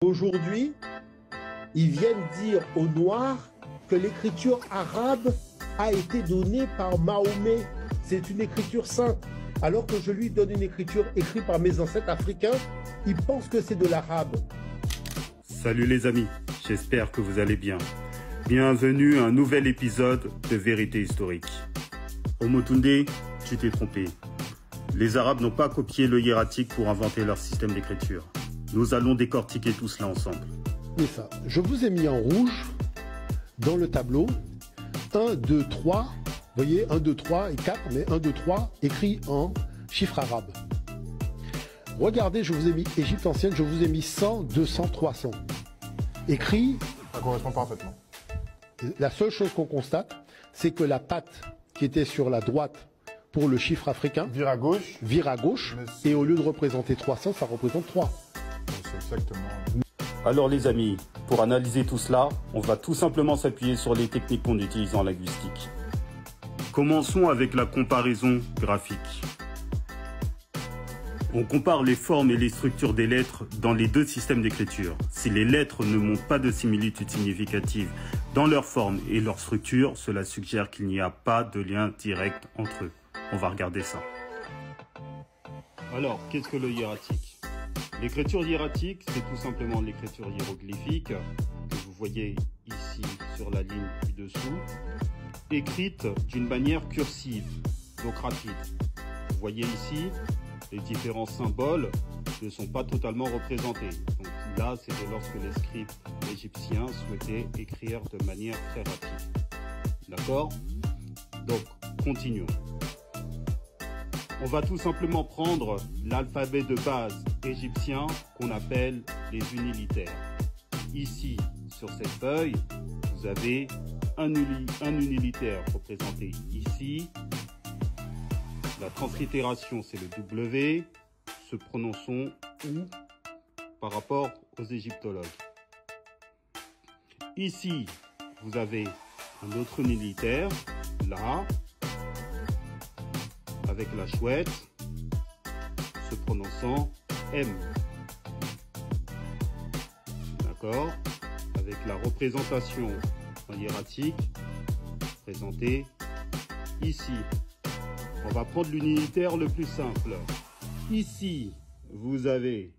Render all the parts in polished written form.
Aujourd'hui, ils viennent dire aux Noirs que l'écriture arabe a été donnée par Mahomet. C'est une écriture sainte. Alors que je lui donne une écriture écrite par mes ancêtres africains, ils pensent que c'est de l'arabe. Salut les amis, j'espère que vous allez bien. Bienvenue à un nouvel épisode de Vérité historique. Omotunde, tu t'es trompé. Les Arabes n'ont pas copié le hiératique pour inventer leur système d'écriture. Nous allons décortiquer tout cela ensemble. C'est ça. Je vous ai mis en rouge dans le tableau 1, 2, 3. Vous voyez, 1, 2, 3 et 4, mais 1, 2, 3 écrit en chiffres arabes. Regardez, je vous ai mis Égypte ancienne, je vous ai mis 100, 200, 300. Écrit. Ça correspond parfaitement. La seule chose qu'on constate, c'est que la patte qui était sur la droite pour le chiffre africain vire à gauche. Et au lieu de représenter 300, ça représente 3. C'est exactement. Alors les amis, pour analyser tout cela, on va tout simplement s'appuyer sur les techniques qu'on utilise en linguistique. Commençons avec la comparaison graphique. On compare les formes et les structures des lettres dans les deux systèmes d'écriture. Si les lettres ne montrent pas de similitudes significatives dans leur forme et leur structure, cela suggère qu'il n'y a pas de lien direct entre eux. On va regarder ça. Alors, qu'est-ce que le hiératique? L'écriture hiératique, c'est tout simplement l'écriture hiéroglyphique que vous voyez ici sur la ligne du dessous, écrite d'une manière cursive, donc rapide. Vous voyez ici, les différents symboles ne sont pas totalement représentés. Donc là, c'était lorsque les scribes égyptiens souhaitaient écrire de manière très rapide. D'accord? Donc, continuons. On va tout simplement prendre l'alphabet de base égyptien qu'on appelle les unilitères. Ici, sur cette feuille, vous avez un unilitère représenté ici. La translittération, c'est le W. Se prononçons OU par rapport aux égyptologues. Ici, vous avez un autre unilitère, là, avec la chouette, se prononçant M. D'accord? Avec la représentation en hiératique, présentée ici. On va prendre l'unilitère le plus simple. Ici, vous avez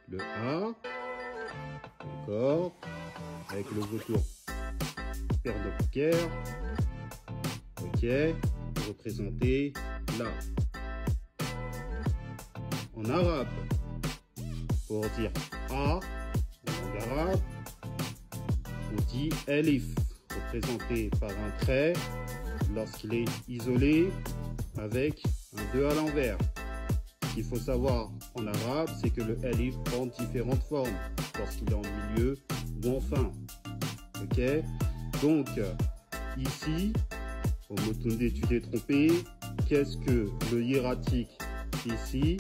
le A, d'accord, avec le vautour paire de paupières, ok, représenté là. En arabe, pour dire A, en langue arabe, on dit Elif, représenté par un trait lorsqu'il est isolé avec un 2 à l'envers. Ce qu'il faut savoir en arabe, c'est que le Elif prend différentes formes lorsqu'il est en milieu ou en fin. Ok? Donc, ici, Omotunde, tu t'es trompé. Qu'est-ce que le hiératique ici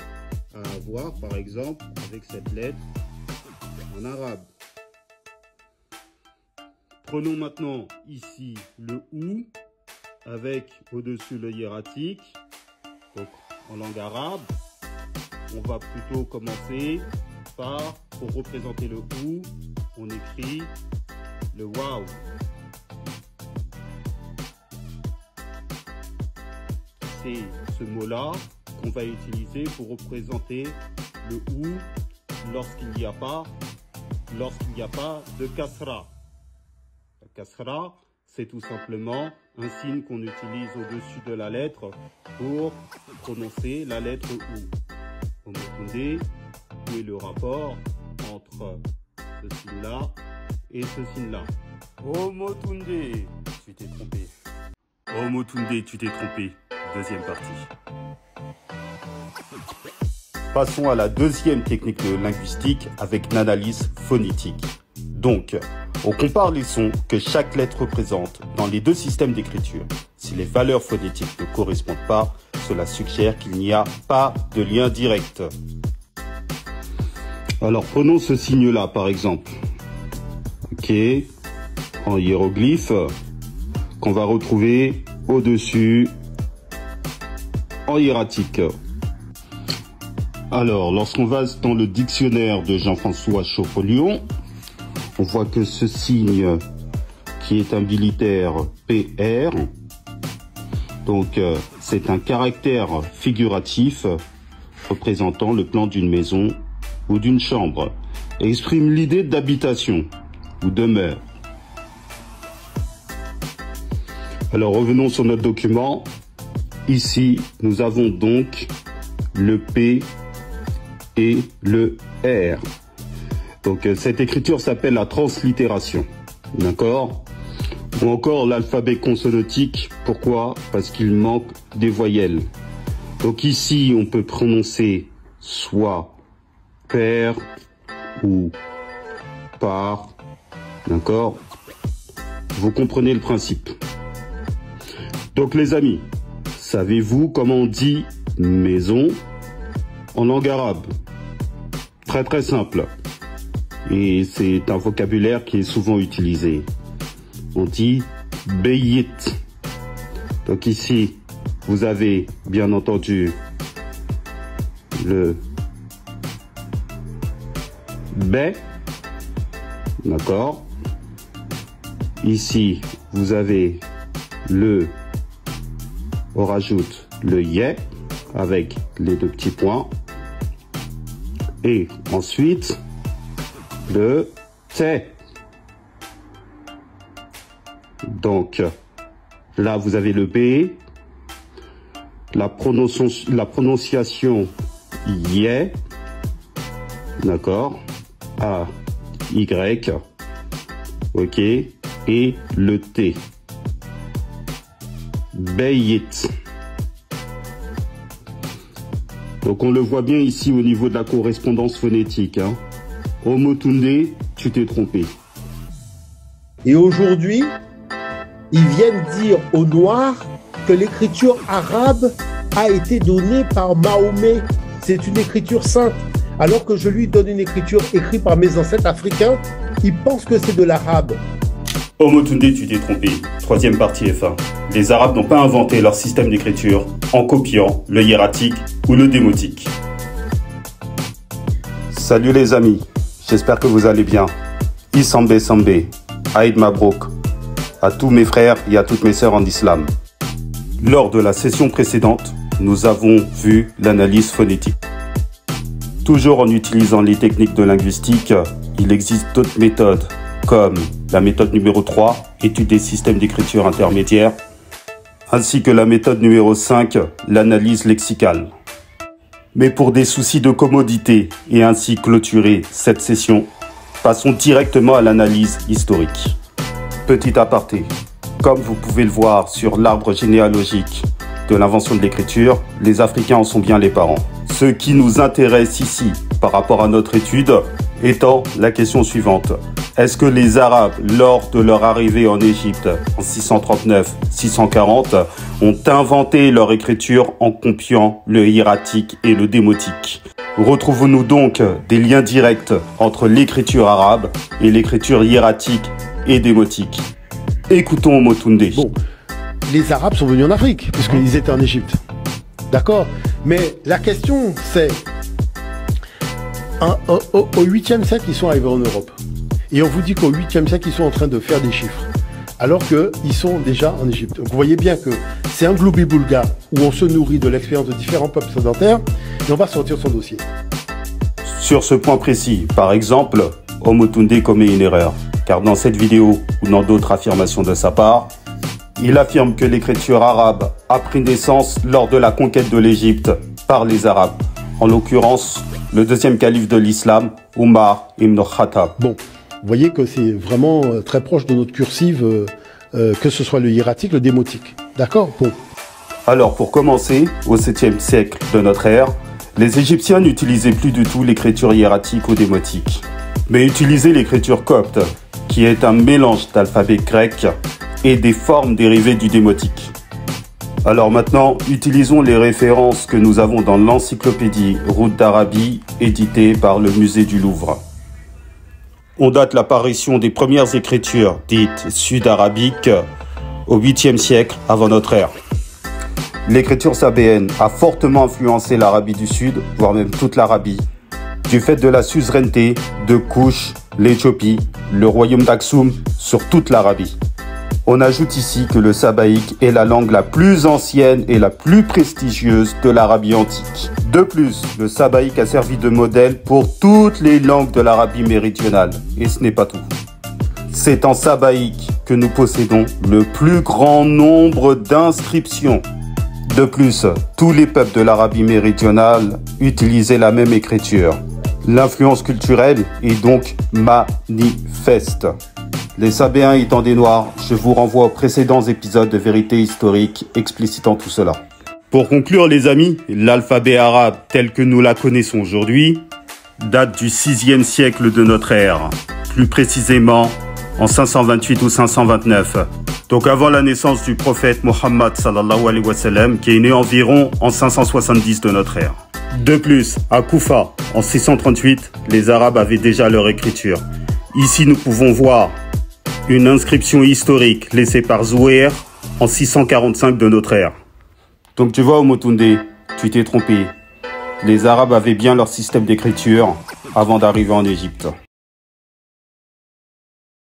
a à voir, par exemple, avec cette lettre en arabe? Prenons maintenant ici le OU avec au-dessus le hiératique. Donc, en langue arabe, on va plutôt commencer par, pour représenter le OU, on écrit le waouh. C'est ce mot-là qu'on va utiliser pour représenter le OU lorsqu'il n'y a pas de kasra. La kasra, c'est tout simplement un signe qu'on utilise au-dessus de la lettre pour prononcer la lettre OU. Omotunde, où est le rapport entre ce signe-là et ce signe-là? Omotunde, tu t'es trompé. Omotunde, tu t'es trompé. Deuxième partie. Passons à la deuxième technique de linguistique avec l'analyse phonétique. Donc, on compare les sons que chaque lettre représente dans les deux systèmes d'écriture. Si les valeurs phonétiques ne correspondent pas, cela suggère qu'il n'y a pas de lien direct. Alors, prenons ce signe-là, par exemple. Ok, en hiéroglyphe, qu'on va retrouver au-dessus en hiératique. Alors, lorsqu'on va dans le dictionnaire de Jean-François Champollion, on voit que ce signe qui est un militaire PR, donc c'est un caractère figuratif représentant le plan d'une maison ou d'une chambre, et exprime l'idée d'habitation ou demeure. Alors revenons sur notre document. Ici, nous avons donc le P et le R. Donc cette écriture s'appelle la translittération. D'accord? Ou encore l'alphabet consonantique. Pourquoi? Parce qu'il manque des voyelles. Donc ici, on peut prononcer soit père ou par. D'accord? Vous comprenez le principe. Donc les amis, savez-vous comment on dit maison en langue arabe? Très très simple. Et c'est un vocabulaire qui est souvent utilisé. On dit beyit. Donc ici, vous avez bien entendu le B. D'accord. Ici, vous avez le, on rajoute le yé avec les deux petits points. Et ensuite, le T. Donc, là, vous avez le B. La prononciation yé. D'accord. A, Y. OK. Et le T. Beyit. Donc on le voit bien ici au niveau de la correspondance phonétique. Hein. Omotunde, tu t'es trompé. Et aujourd'hui, ils viennent dire aux Noirs que l'écriture arabe a été donnée par Mahomet. C'est une écriture sainte. Alors que je lui donne une écriture écrite par mes ancêtres africains, ils pensent que c'est de l'arabe. Omotunde, tu t'es trompé. Troisième partie F1. Les Arabes n'ont pas inventé leur système d'écriture en copiant le hiératique ou le démotique. Salut les amis, j'espère que vous allez bien. Isambe Sambe, Aïd Mabrouk, à tous mes frères et à toutes mes sœurs en islam. Lors de la session précédente, nous avons vu l'analyse phonétique. Toujours en utilisant les techniques de linguistique, il existe d'autres méthodes, comme la méthode numéro 3, étude des systèmes d'écriture intermédiaire, ainsi que la méthode numéro 5, l'analyse lexicale. Mais pour des soucis de commodité et ainsi clôturer cette session, passons directement à l'analyse historique. Petit aparté, comme vous pouvez le voir sur l'arbre généalogique de l'invention de l'écriture, les Africains en sont bien les parents. Ce qui nous intéresse ici par rapport à notre étude étant la question suivante. Est-ce que les Arabes, lors de leur arrivée en Égypte en 639-640, ont inventé leur écriture en copiant le hiératique et le démotique? Retrouvons-nous donc des liens directs entre l'écriture arabe et l'écriture hiératique et démotique. Écoutons Omotunde. Bon, les Arabes sont venus en Afrique, puisqu'ils étaient en Égypte. D'accord? Mais la question, c'est... Au 8e siècle, ils sont arrivés en Europe. Et on vous dit qu'au 8e siècle, ils sont en train de faire des chiffres. Alors qu'ils sont déjà en Égypte. Donc vous voyez bien que c'est un globi-boulga où on se nourrit de l'expérience de différents peuples sédentaires et on va sortir son dossier. Sur ce point précis, par exemple, Omotunde commet une erreur. Car dans cette vidéo ou dans d'autres affirmations de sa part, il affirme que l'écriture arabe a pris naissance lors de la conquête de l'Égypte par les Arabes. En l'occurrence, le deuxième calife de l'islam, Omar ibn Khattab. Bon, vous voyez que c'est vraiment très proche de notre cursive, que ce soit le hiératique, le démotique. D'accord? Bon. Alors, pour commencer, au 7e siècle de notre ère, les Égyptiens n'utilisaient plus du tout l'écriture hiératique ou démotique, mais utilisaient l'écriture copte, qui est un mélange d'alphabet grec et des formes dérivées du démotique. Alors maintenant, utilisons les références que nous avons dans l'encyclopédie Route d'Arabie, éditée par le musée du Louvre. On date l'apparition des premières écritures dites sud-arabiques au 8e siècle avant notre ère. L'écriture sabéenne a fortement influencé l'Arabie du Sud, voire même toute l'Arabie, du fait de la suzeraineté de Kouch, l'Éthiopie, le royaume d'Aksum sur toute l'Arabie. On ajoute ici que le sabaïque est la langue la plus ancienne et la plus prestigieuse de l'Arabie antique. De plus, le sabaïque a servi de modèle pour toutes les langues de l'Arabie méridionale. Et ce n'est pas tout. C'est en sabaïque que nous possédons le plus grand nombre d'inscriptions. De plus, tous les peuples de l'Arabie méridionale utilisaient la même écriture. L'influence culturelle est donc manifeste. Les Sabéens étant des Noirs, je vous renvoie aux précédents épisodes de Vérité historique explicitant tout cela. Pour conclure les amis, l'alphabet arabe tel que nous la connaissons aujourd'hui date du 6e siècle de notre ère, plus précisément en 528 ou 529. Donc avant la naissance du prophète Mohammed sallallahu alayhi wa sallam, qui est né environ en 570 de notre ère. De plus, à Koufa, en 638, les Arabes avaient déjà leur écriture. Ici, nous pouvons voir une inscription historique laissée par Zouair en 645 de notre ère. Donc tu vois, Omotunde, tu t'es trompé. Les Arabes avaient bien leur système d'écriture avant d'arriver en Égypte.